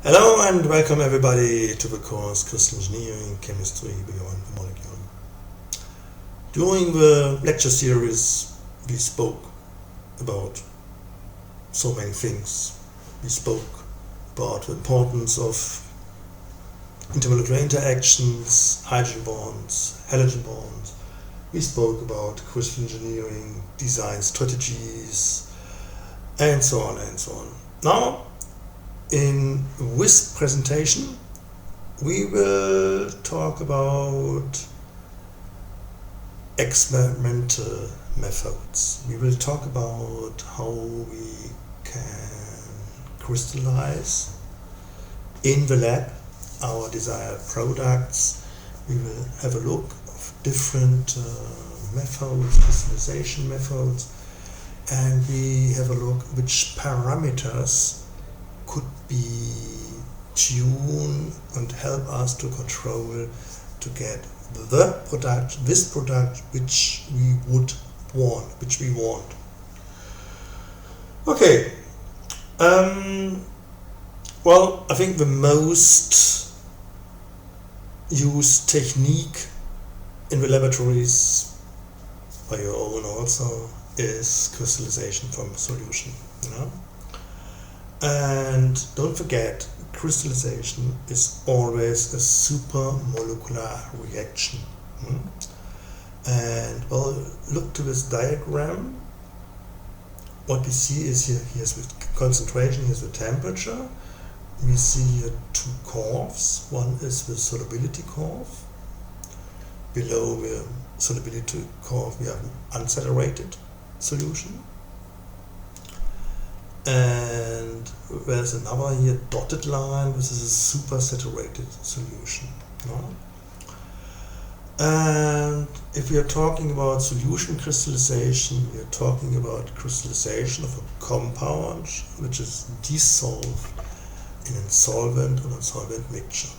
Hello and welcome everybody to the course Crystal Engineering, Chemistry Beyond the Molecule. During the lecture series we spoke about so many things. We spoke about the importance of intermolecular interactions, hydrogen bonds, halogen bonds. We spoke about crystal engineering, design strategies, and so on and so on. Now, in this presentation, we will talk about experimental methods. We will talk about how we can crystallize in the lab our desired products. We will have a look of different methods, crystallization methods, and we have a look which parameters could be tuned and help us to control to get this product which we want. Okay. Well, I think the most used technique in the laboratories by your own also is crystallization from a solution. And don't forget, crystallization is always a supramolecular reaction. And well, look to this diagram. What we see is here's the concentration, here's the temperature. We see here two curves. One is the solubility curve. Below the solubility curve we have an unsaturated solution. And there's another here dotted line, this is a supersaturated solution. And if we are talking about solution crystallization, we are talking about crystallization of a compound which is dissolved in a solvent or non-solvent mixture.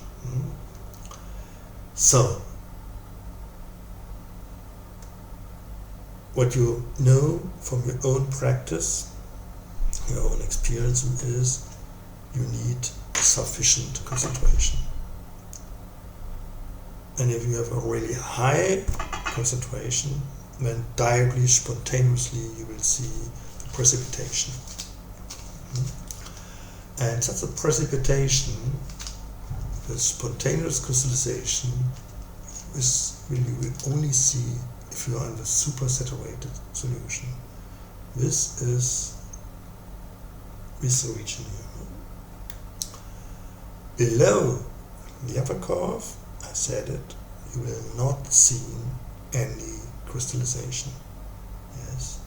So, what you know from your own practice, your own experience is you need sufficient concentration. And if you have a really high concentration, then directly, spontaneously, you will see the precipitation. And such a precipitation, the spontaneous crystallization, you will only see if you are in the supersaturated solution. This is this region here. Below the upper curve, I said it, you will not see any crystallization. Yes,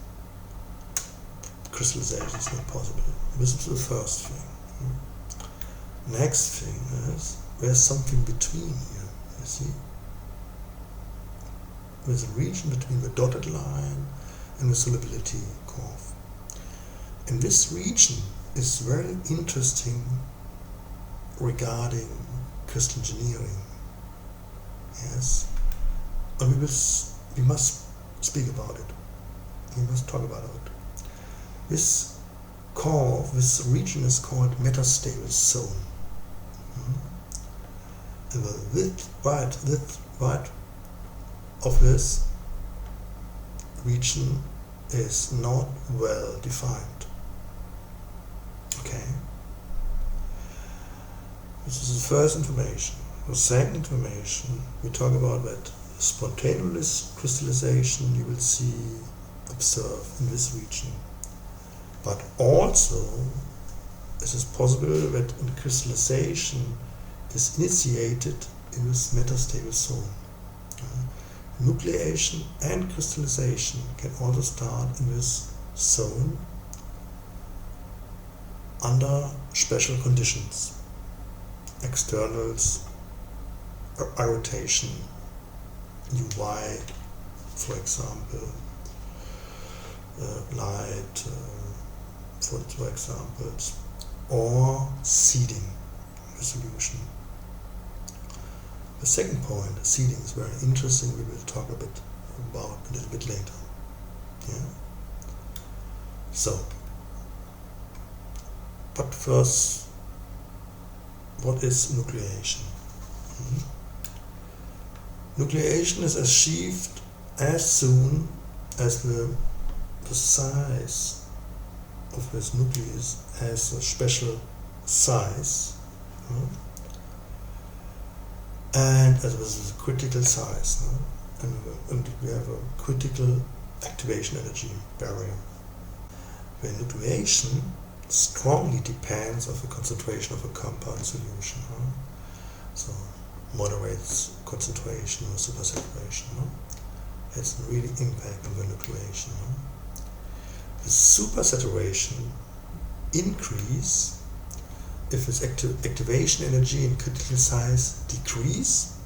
crystallization is not possible. This is the first thing. Next thing is there's something between here. You see, there's a region between the dotted line and the solubility curve. And this region is very interesting regarding crystal engineering. Yes, and we must speak about it. We must talk about it. This curve, this region is called metastable zone. And the width of this region is not well defined. Okay. This is the first information. The second information, we talk about that spontaneous crystallization you will observe in this region. But also, it is possible that crystallization is initiated in this metastable zone. Nucleation and crystallization can also start in this zone under special conditions. Externals, irritation, UV, for example, light, for examples, or seeding the solution. The second point, seeding, is very interesting. We will talk about a little bit later. Yeah. So, but first what is nucleation? Nucleation is achieved as soon as the size of this nucleus has a special size, and as well as a critical size, and we have a critical activation energy barrier. Where nucleation strongly depends on the concentration of a compound solution. So moderate concentration or supersaturation. Has really impact on the nucleation. The supersaturation increase if its activation energy and critical size decrease.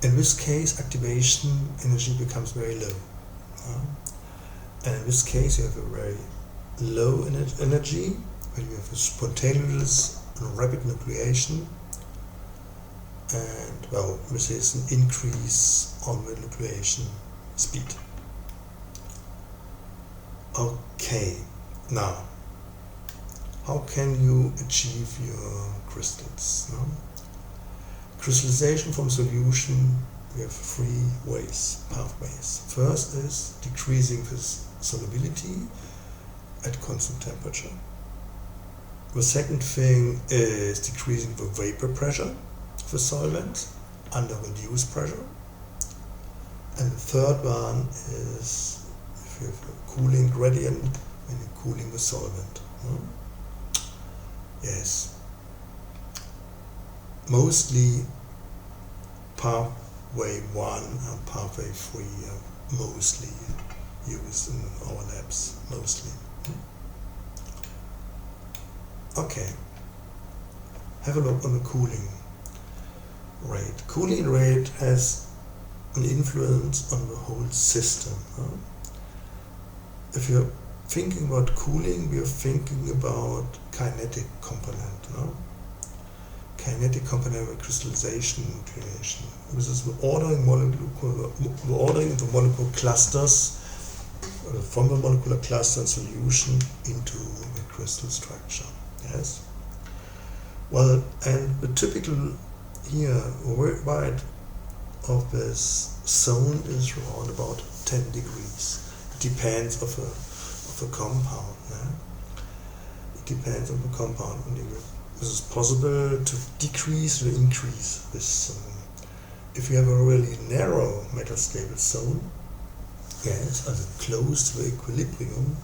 In this case, activation energy becomes very low. And in this case, you have a very low energy, where you have a spontaneous and rapid nucleation, and well, this is an increase on the nucleation speed. Okay, now, how can you achieve your crystals? Crystallization from solution, we have three pathways. First is decreasing this solubility at constant temperature. The second thing is decreasing the vapor pressure of the solvent under reduced pressure. And the third one is if you have a cooling gradient when you're cooling the solvent. Yes. Mostly pathway 1 and pathway 3 are mostly used in our labs, mostly. Okay, have a look on the cooling rate. Cooling rate has an influence on the whole system. If you're thinking about cooling, we are thinking about kinetic component. Kinetic component of crystallization, nucleation. This is the ordering the molecule clusters from the molecular cluster and solution into the crystal structure. Yes. Well, and the typical here worldwide of this zone is around about 10 degrees. It depends of a compound. It depends on the compound. This is possible to decrease or increase this zone. If you have a really narrow metastable zone, yes, as close to the equilibrium,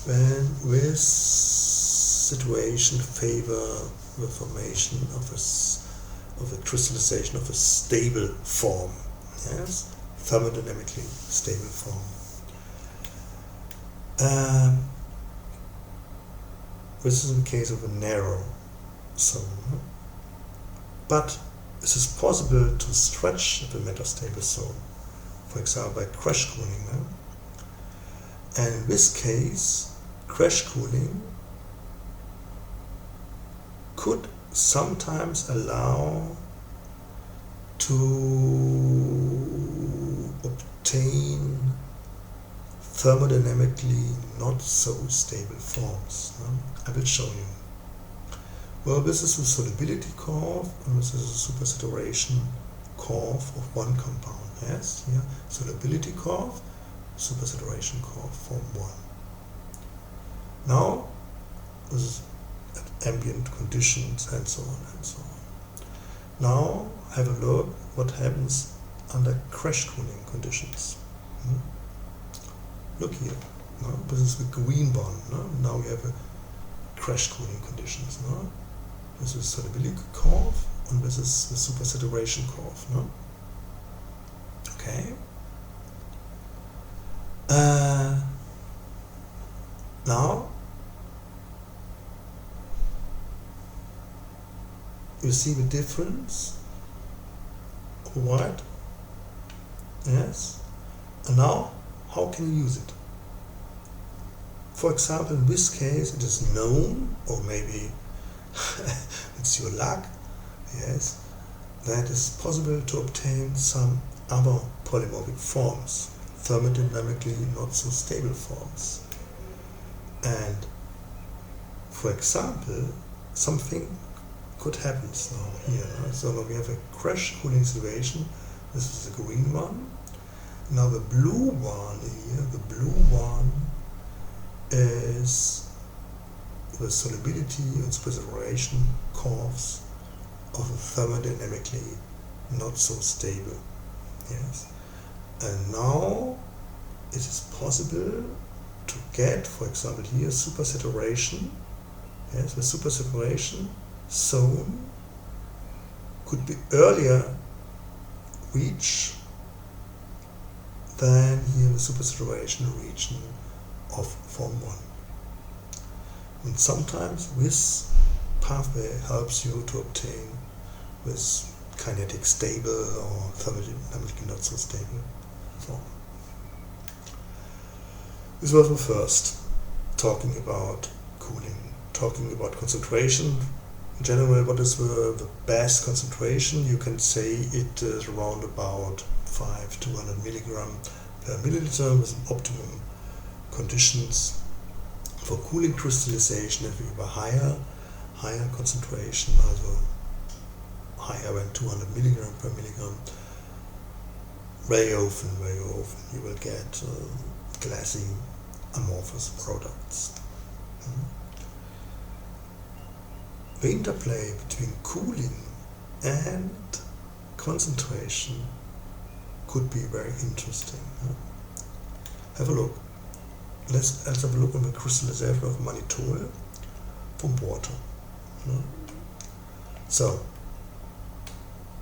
then this situation favor the formation of a crystallization of a stable form, yes, thermodynamically stable form. This is in case of a narrow zone, but it is possible to stretch the metastable zone, for example by crash cooling. And in this case, crash cooling could sometimes allow to obtain thermodynamically not so stable forms. I will show you. Well, this is the solubility curve, and this is a supersaturation curve of one compound. Yes, here, solubility curve, supersaturation curve, form 1. Now, this is at ambient conditions and so on and so on. Now, have a look what happens under crash cooling conditions. Look here. This is the green bond. Now we have a crash cooling conditions. This is solubility curve, and this is the supersaturation curve. Okay. Now you see the difference. Right? Yes. And now, how can you use it? For example, in this case, it is known, or maybe it's your luck, yes, that it's possible to obtain some other polymorphic forms, thermodynamically not so stable forms. And For example, something could happen now here. No? So now we have a crash cooling situation. This is the green one. Now the blue one here, the blue one is the solubility and precipitation curves of a thermodynamically not so stable. Yes. And now it is possible to get, for example, here supersaturation. Yes, the supersaturation zone could be earlier reached than here the supersaturation region of form 1. And sometimes this pathway helps you to obtain this kinetic stable or thermodynamically not so stable form. This was the first, talking about cooling, talking about concentration. In general, what is the best concentration? You can say it is around about 5 to 100 milligram per milliliter with optimum conditions for cooling crystallization. If you have a higher concentration, also higher than 200 milligram per milligram, very often you will get glassy amorphous products. The interplay between cooling and concentration could be very interesting. Have a look. Let's have a look on the crystallization of mannitol from water. So,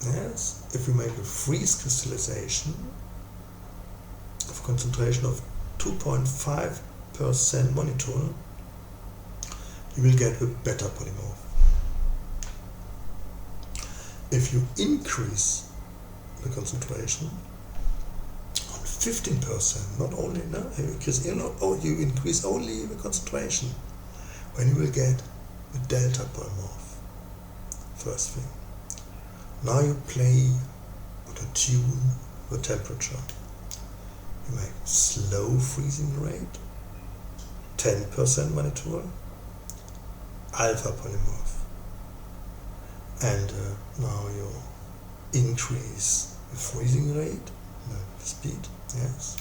yes, if we make a freeze crystallization of concentration of 2.5% mannitol, you will get a beta polymorph. If you increase the concentration on 15%, not only because you increase only the concentration, when you will get the delta polymorph. First thing. Now you play or tune the temperature. You make slow freezing rate, 10% mannitol, alpha polymorph. And now you increase the freezing rate, the speed, yes.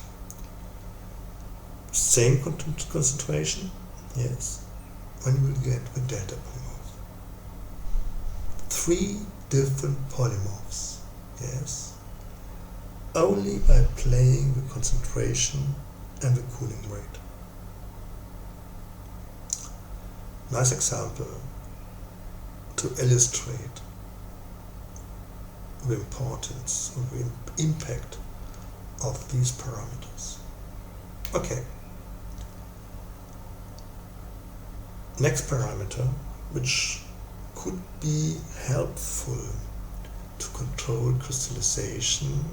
Same concentration, yes. When you will get the delta polymorph. 3 different polymorphs, yes. Only by playing the concentration and the cooling rate. Nice example to illustrate the importance or the impact of these parameters. Okay. Next parameter, which could be helpful to control crystallization,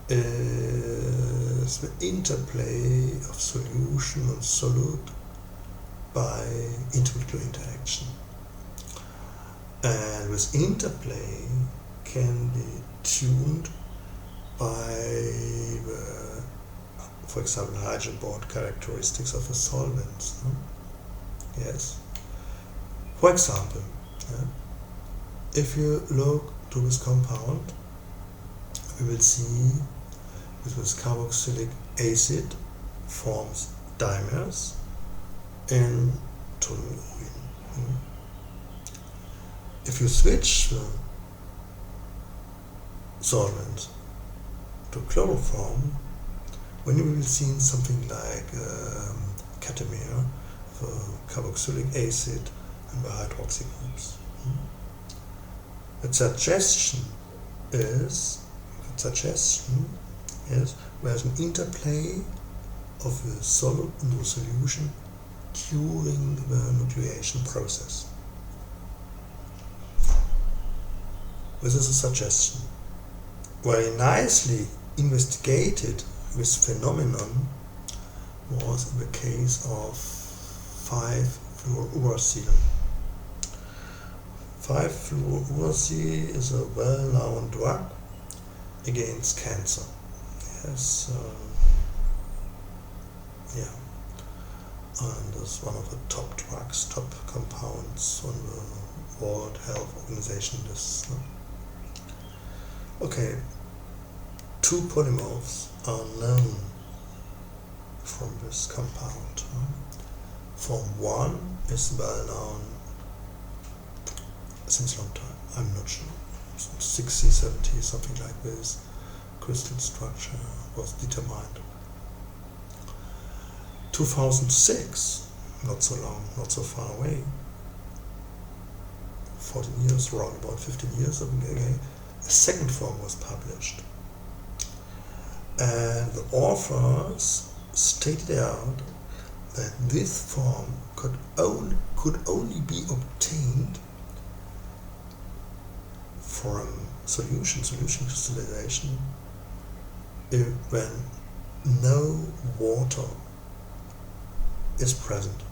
is the interplay of solution and solute by intermolecular interaction. And this interplay can be tuned by the, for example, hydrogen bond characteristics of the solvents. Yes. For example, if you look to this compound, we will see that this carboxylic acid forms dimers in toluene. If you switch the solvent to chloroform, when you will see something like catamer, the carboxylic acid and the hydroxy groups. The suggestion is there's an interplay of the solid and the solution during the nucleation process. This is a suggestion. Very nicely investigated this phenomenon was in the case of 5-fluorouracil. 5-fluorouracil is a well-known drug against cancer. Yes, and is one of the top drugs, top compounds on the World Health Organization list. Okay, 2 polymorphs are known from this compound. Form 1 is well known since a long time, I'm not sure, 60, 70, something like this. Crystal structure was determined. 2006, not so long, not so far away, 14 years, around about 15 years ago, a second form was published. And the authors stated out that this form could only be obtained from solution crystallization when no water is present.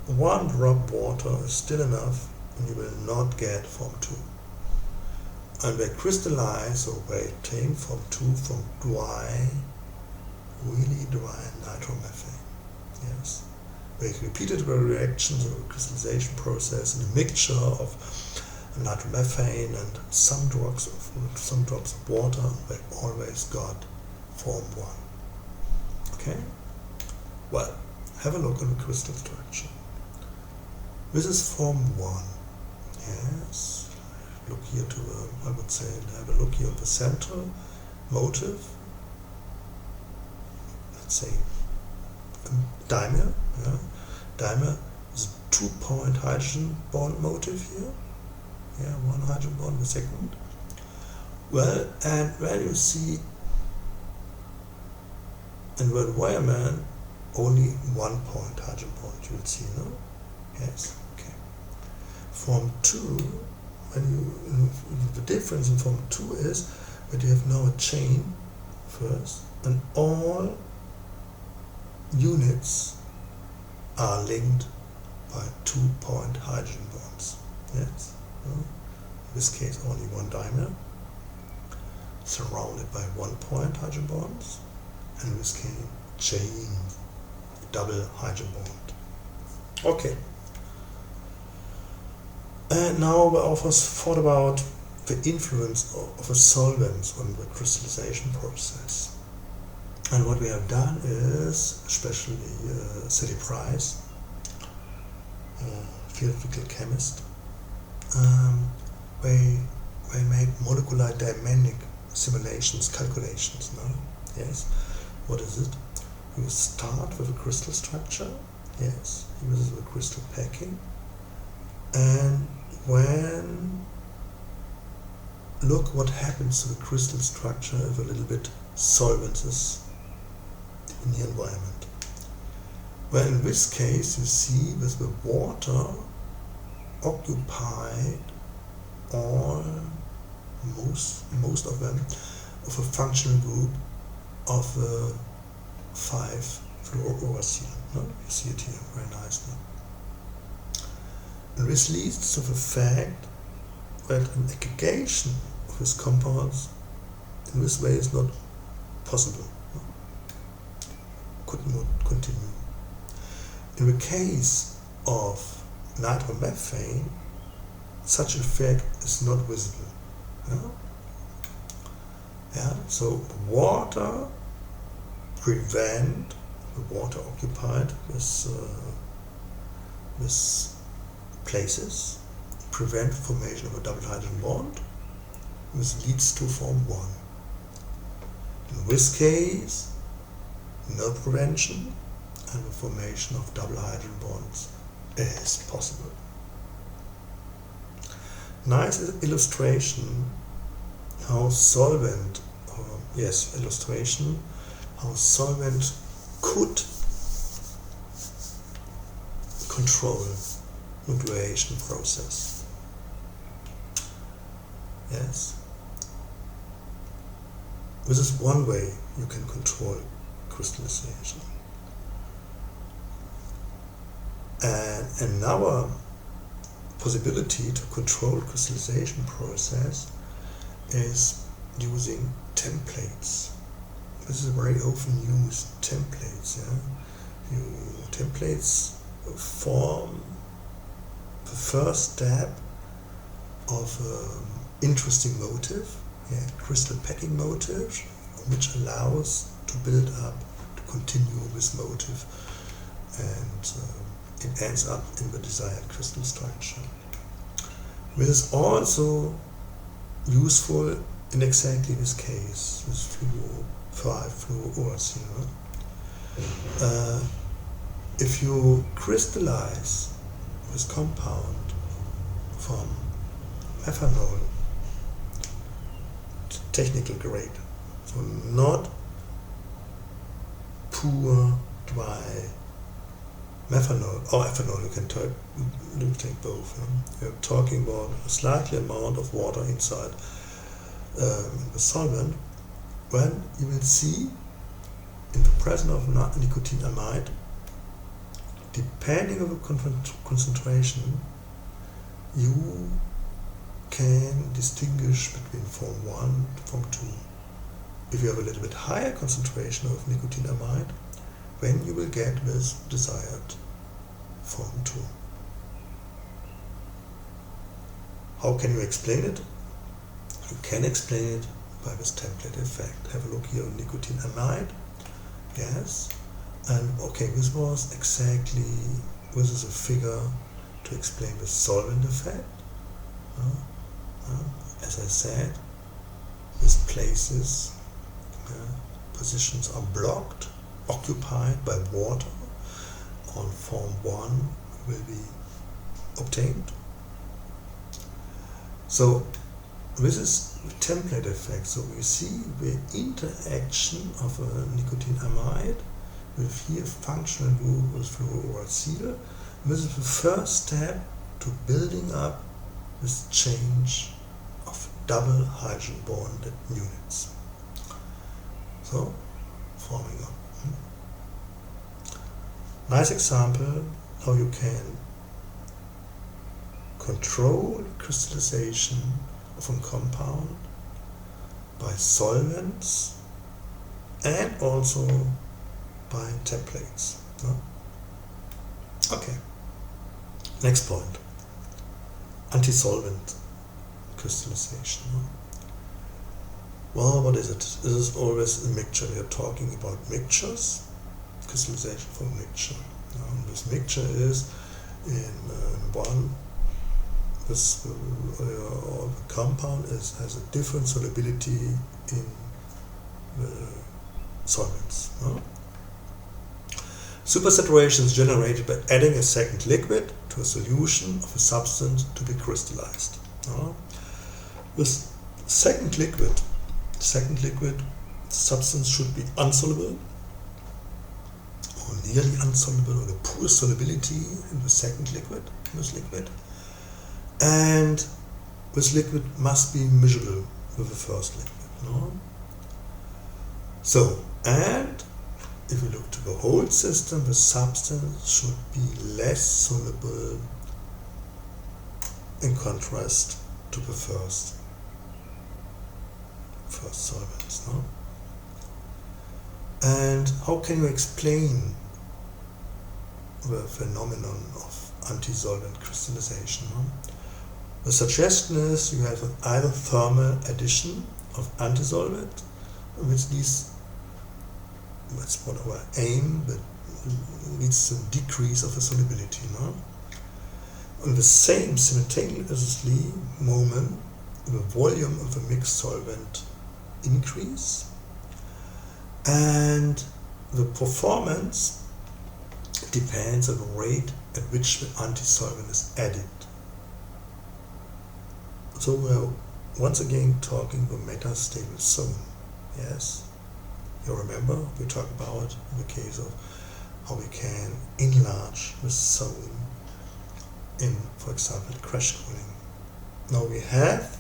1 drop water is still enough and you will not get form 2. And they crystallize or they obtain form 2 from dry, really dry nitromethane. Yes. They repeated the reactions of the crystallization process in a mixture of nitromethane and some drops of water, and they always got form 1. Okay? Well, have a look at the crystal structure. This is form 1. Yes. Look here to the, I would say, have a look here at the center motive. Let's say dimer. Yeah. Dimer is a 2-point hydrogen bond motive here. Yeah, 1 hydrogen bond per second. Well, and when you see in the environment only 1 point hydrogen bond, you will see, no? Yes, okay. Form 2, the difference in form 2 is that you have now a chain first, and all units are linked by 2-point hydrogen bonds. Yes. In this case, only 1 dimer, surrounded by 1-point hydrogen bonds, and in this case, chain of double hydrogen bond. Okay. And now the authors thought about the influence of the solvents on the crystallization process. And what we have done is, especially Sally Price, theoretical chemist, they made molecular dynamic simulations, calculations. No? Yes. What is it? You start with a crystal structure. Yes. This is the crystal packing. And when look what happens to the crystal structure if a little bit solvent is in the environment. Well, in this case, you see with the water occupied all, most of them, of a functional group of 5-fluorouracil. No? You see it here very nicely. And this leads to the fact that an aggregation of these compounds in this way is not possible. No? Could not continue. In the case of nitromethane, such effect is not visible. Yeah? So water prevent the water occupied with places, prevent formation of a double hydrogen bond. This leads to form 1. In this case, no prevention, and the formation of double hydrogen bonds is possible. Nice illustration how solvent, how solvent could control nucleation process. Yes. This is one way you can control crystallization. And another possibility to control crystallization process is using templates. This is very often used, templates. Yeah? templates form the first step of interesting motive, crystal packing motive, which allows to build up, to continue this motive, and it ends up in the desired crystal structure. This is also useful in exactly this case, with fluorouracil. If you crystallize this compound from methanol, technical grade, so not pure dry methanol or ethanol, you can take both. You're talking about a slightly amount of water inside the solvent, when you will see in the presence of nicotinamide, depending on the concentration, you can distinguish between form 1 and form 2. If you have a little bit higher concentration of nicotinamide, then you will get this desired form 2. How can you explain it? You can explain it by this template effect. Have a look here on nicotinamide. Yes. And okay, this is a figure to explain the solvent effect. As I said, these places, positions are blocked, occupied by water. On form 1 will be obtained. So this is the template effect. So we see the interaction of a nicotinamide with here functional group with fluorouracil. This is the first step to building up this change of double hydrogen bonded units. So, forming up. Nice example how you can control crystallization of a compound by solvents and also by templates. Okay. Next point. Anti-solvent crystallization. Well, what is it? This is always a mixture. We are talking about mixtures, crystallization for mixture. This mixture is in the compound has a different solubility in the solvents. Supersaturation is generated by adding a second liquid to a solution of a substance to be crystallized. This second liquid substance should be insoluble or nearly insoluble, or the poor solubility in the second liquid, and this liquid must be miscible with the first liquid. So, and if we look to the whole system, the substance should be less soluble in contrast to the first solvents. And how can you explain the phenomenon of anti-solvent crystallization? The suggestion is you have either thermal addition of anti-solvent, which leads, that's what our aim, but leads to a decrease of the solubility. On the same simultaneously moment, the volume of the mixed solvent increase, and the performance depends on the rate at which the anti-solvent is added. So we're once again talking the metastable zone. Yes, you remember we talked about in the case of how we can enlarge the zone in, for example, crash cooling. Now we have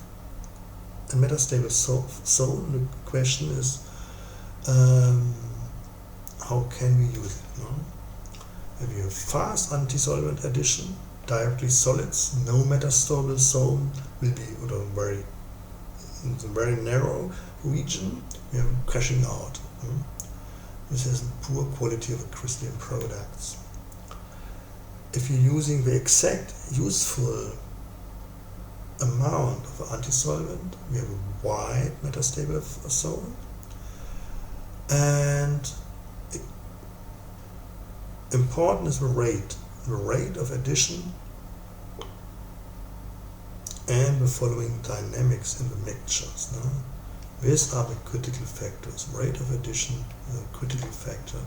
a metastable zone. The question is, how can we use it? If you have fast anti-solvent addition, directly solids, no metastable zone will be in a very narrow region. We are crashing out. This has a poor quality of crystalline products. If you're using the exact useful amount of antisolvent, we have a white metastable solvent, and important is the rate of addition, and the following dynamics in the mixtures. No? These are the critical factors. Rate of addition is a critical factor